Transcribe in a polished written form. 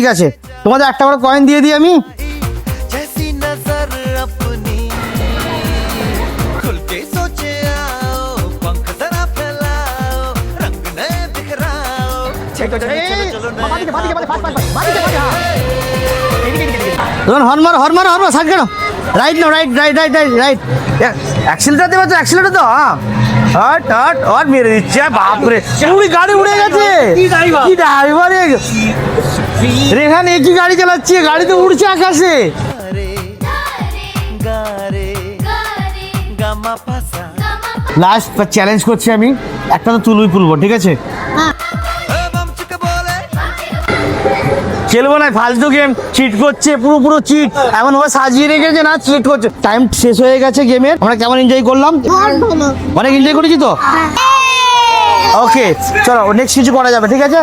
ঠিক আছে, তোমাদের একটা করে কয়েন দিয়ে দিই আমি। হরমার সাইড কেন, right now, right right right right right, accelerator দেবে তো, অ্যাক্সিলেটার তো, হ্যাঁ হট হট আর মেরে দিচ্ছে, বাপরে পুরো গাড়ি উড়ে গেছে। কি ড্রাইভার রেহান, একই গাড়ি চালাচ্ছে, গাড়ি তো উড়ছে আকাশে। লাস্ট চ্যালেঞ্জ করছি আমি, একটা তো তুলুই তুলবো, ঠিক আছে? খেলবো না, ফালতু গেম, চিট করছে, পুরো পুরো চিট, এমন ভাবে সাজিয়ে রেখেছে না, চিট করছে। টাইম শেষ হয়ে গেছে গেমের, আমরা কেমন এনজয় করলাম? অনেক এনজয় করেছি তো। ওকে চলো, নেক্সট কিছু করা যাবে, ঠিক আছে?